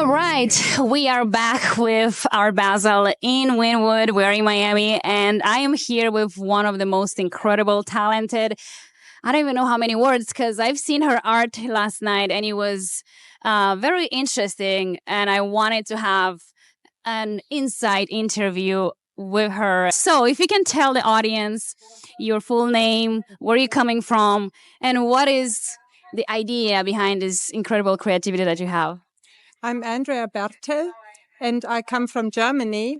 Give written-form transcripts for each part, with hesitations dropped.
All right, we are back with Art Basel in Wynwood. We're in Miami, and I am here with one of the most incredible, talented. I don't even know how many words because I've seen her art last night, and it was very interesting. And I wanted to have an inside interview with her. So, if you can tell the audience your full name, where you're coming from, and what is the idea behind this incredible creativity that you have. I'm Andrea Berthel, and I come from Germany.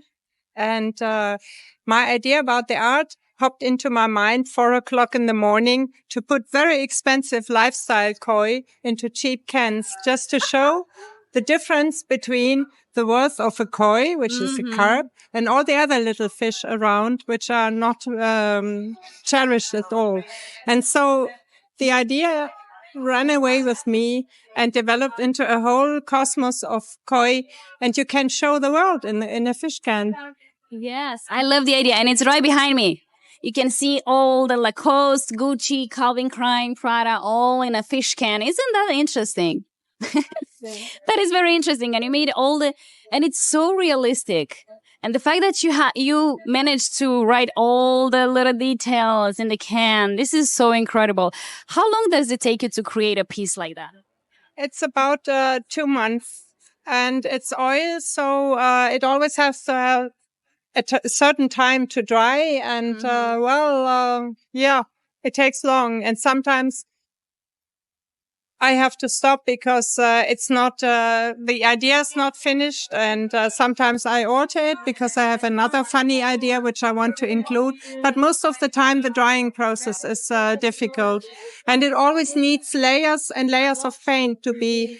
And my idea about the art popped into my mind 4:00 in the morning to put very expensive lifestyle koi into cheap cans, just to show the difference between the worth of a koi, which is a carp, and all the other little fish around, which are not cherished at all. And so the idea ran away with me and developed into a whole cosmos of koi, and you can show the world in a fish can. Yes, I love the idea, and it's right behind me. You can see all the Lacoste, Gucci, Calvin Klein, Prada, all in a fish can. Isn't that interesting? That is very interesting, and you made and it's so realistic. And the fact that you managed to write all the little details in the can, this is so incredible. How long does it take you to create a piece like that? It's about 2 months, and it's oil, so it always has a certain time to dry, and it takes long, and sometimes I have to stop because it's not the idea is not finished, and sometimes I alter it because I have another funny idea which I want to include. But most of the time, the drying process is difficult, and it always needs layers and layers of paint to be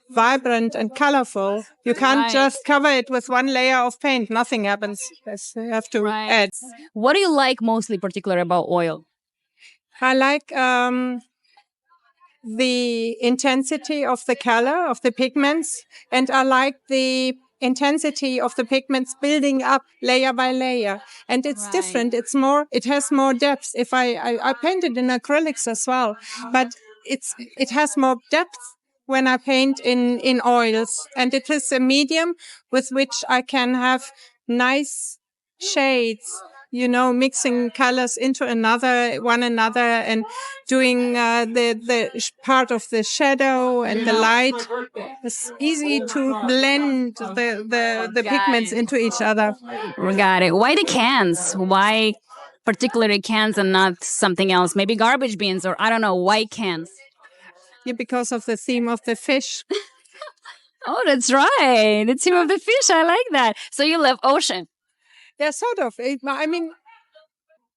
vibrant and colorful. You can't just cover it with one layer of paint. Nothing happens. You have to add. What do you like mostly particular about oil? I like the intensity of the color of the pigments, and I like the intensity of the pigments building up layer by layer. And it's different. It has more depth. If I painted in acrylics as well, but it has more depth when I paint in oils, and it is a medium with which I can have nice shades, mixing colors into one another, and doing the part of the shadow and the light. It's easy to blend the pigments into each other. Got it. Why the cans? Why particularly cans and not something else? Maybe garbage bins, or I don't know. Why cans? Yeah, because of the theme of the fish. Oh, that's right. The theme of the fish. I like that. So you love ocean. Yeah, sort of. I mean,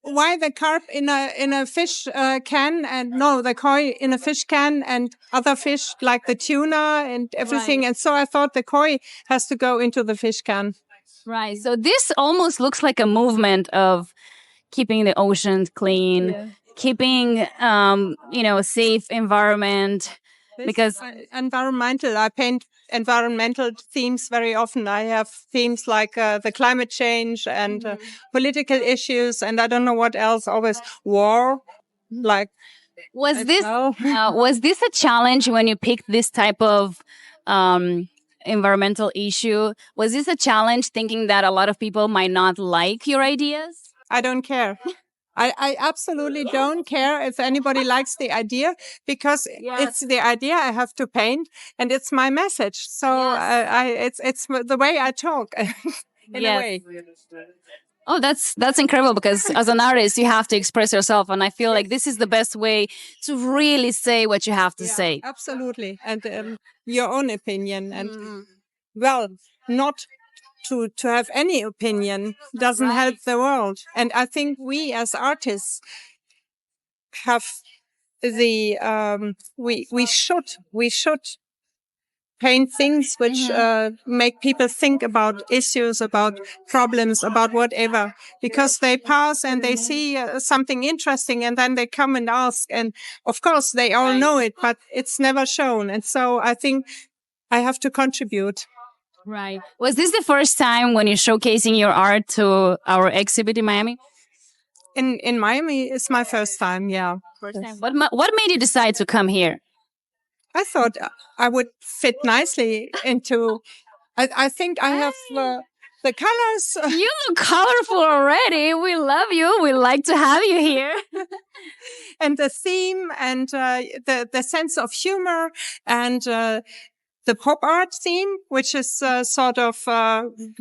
why the carp in a fish can, and no, the koi in a fish can, and other fish like the tuna and everything. And so I thought the koi has to go into the fish can. Right. So this almost looks like a movement of keeping the oceans clean, keeping a safe environment. Because environmental, I paint environmental themes very often. I have themes like the climate change and political issues, and I don't know what else. Always war. Like, was this a challenge when you picked this type of environmental issue? Was this a challenge, thinking that a lot of people might not like your ideas? I don't care. I absolutely don't care if anybody likes the idea, because it's the idea I have to paint, and it's my message. So it's the way I talk in a way. Oh, that's incredible, because as an artist, you have to express yourself. And I feel like this is the best way to really say what you have to say. Absolutely. And your own opinion. And not to have any opinion doesn't help the world. And I think we as artists have we should paint things which make people think about issues, about problems, about whatever, because they pass and they see something interesting, and then they come and ask, and of course they all know it, but it's never shown. And so I think I have to contribute. Right. Was this the first time when you're showcasing your art to our exhibit in Miami? In Miami, it's my first time, yeah. First time. What made you decide to come here? I thought I would fit nicely into. I think I have the colors. You look colorful already. We love you. We like to have you here. And the theme and the sense of humor and the pop art theme, which is sort of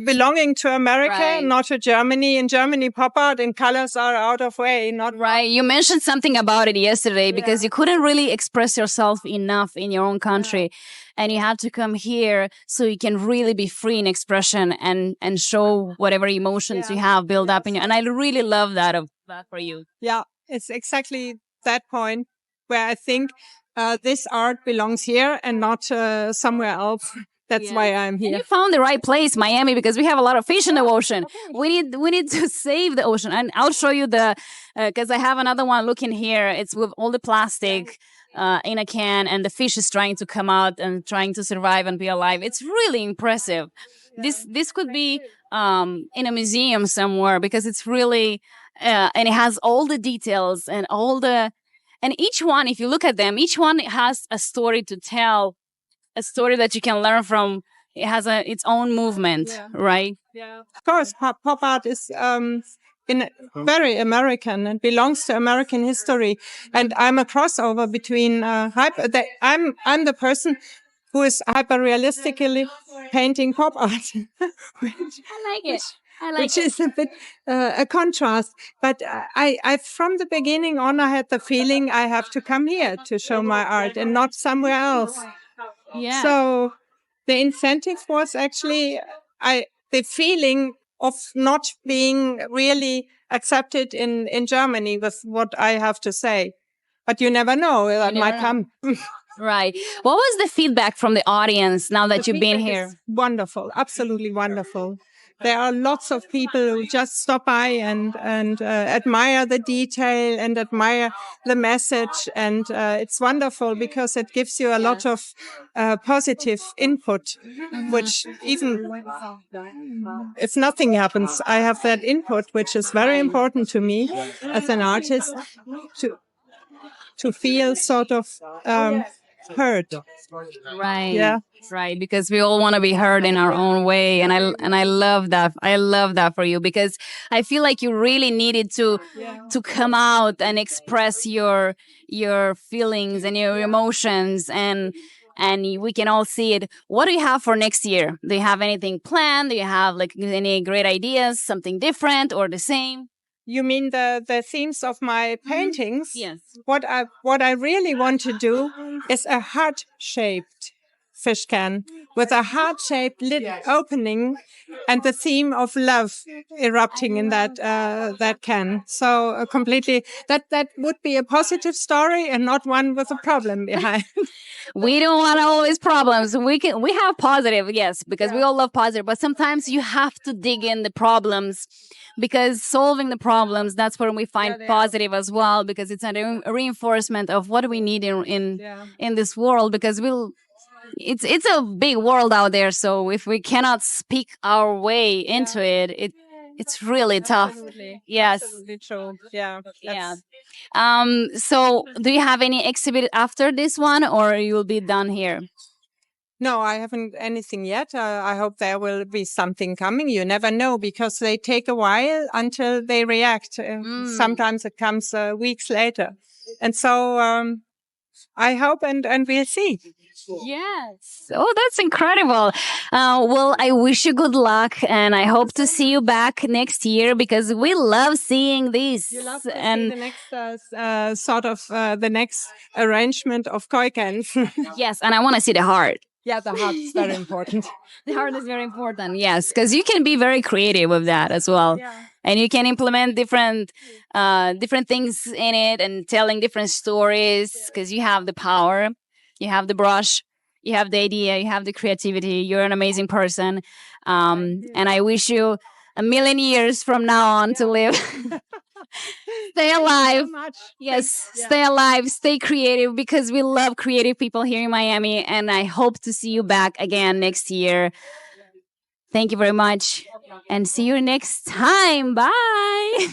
belonging to America, Right. not to Germany. In Germany, pop art and colors are out of way. Not Right. You mentioned something about it yesterday because you couldn't really express yourself enough in your own country. And you had to come here so you can really be free in expression and show whatever emotions you have built up in you. And I really love that of that for you. Yeah, it's exactly that point where I think this art belongs here and not somewhere else. That's why I'm And here. you found the right place, Miami, because we have a lot of fish in the ocean. We need to save the ocean, and I'll show you the because I have another one looking here. It's with all the plastic in a can, and the fish is trying to come out and trying to survive and be alive. It's really impressive. This could be in a museum somewhere because it's really and it has all the details and all the and each one. If you look at them, each one has a story to tell, a story that you can learn from. It has its own movement, right? Yeah, of course, pop art is very American and belongs to American history. And I'm a crossover between I'm the person who is hyper realistically painting pop art, I like it. which is a bit a contrast. But I from the beginning on, I had the feeling I have to come here to show my art and not somewhere else. Yeah. So the incentive was actually the feeling of not being really accepted in Germany with what I have to say. But you never know, that might come. Right. What was the feedback from the audience now that you've been here? Wonderful, absolutely wonderful. There are lots of people who just stop by and admire the detail and admire the message, and it's wonderful because it gives you a lot of positive input. Which even if nothing happens, I have that input, which is very important to me as an artist to feel sort of heard. Right. Yeah. Right, because we all want to be heard in our own way, and I love that. I love that for you because I feel like you really needed to come out and express your feelings and your emotions, and we can all see it. What do you have for next year? Do you have anything planned? Do you have like any great ideas, something different or the same? You mean the themes of my paintings? Yes. What I really want to do is a heart-shaped fish can with a heart-shaped lid opening and the theme of love erupting in that can. So completely that would be a positive story and not one with a problem behind. We don't want always problems. We have positive, yes, because we all love positive, but sometimes you have to dig in the problems because solving the problems, that's where we find positive as well, because it's a reinforcement of what we need in this world, because it's a big world out there, so if we cannot speak our way into it's really tough. Absolutely. Yes. Absolutely true. Yeah. Yeah. So do you have any exhibit after this one, or you will be done here? No, I haven't anything yet. I hope there will be something coming. You never know because they take a while until they react. Sometimes it comes weeks later. And so I hope and we'll see. Yes. Oh, that's incredible. Well, I wish you good luck, and I hope to see you back next year because we love seeing these. You love to see the next the next arrangement of koi cans. Yes, and I want to see the heart. Yeah, the heart is very important. The heart is very important, yes, because you can be very creative with that as well. Yeah. And you can implement different things in it and telling different stories because you have the power, you have the brush, you have the idea, you have the creativity. You're an amazing person. And I wish you a million years from now on to live. Stay alive. So much. Yes, stay alive, stay creative because we love creative people here in Miami. And I hope to see you back again next year. Thank you very much and see you next time. Bye.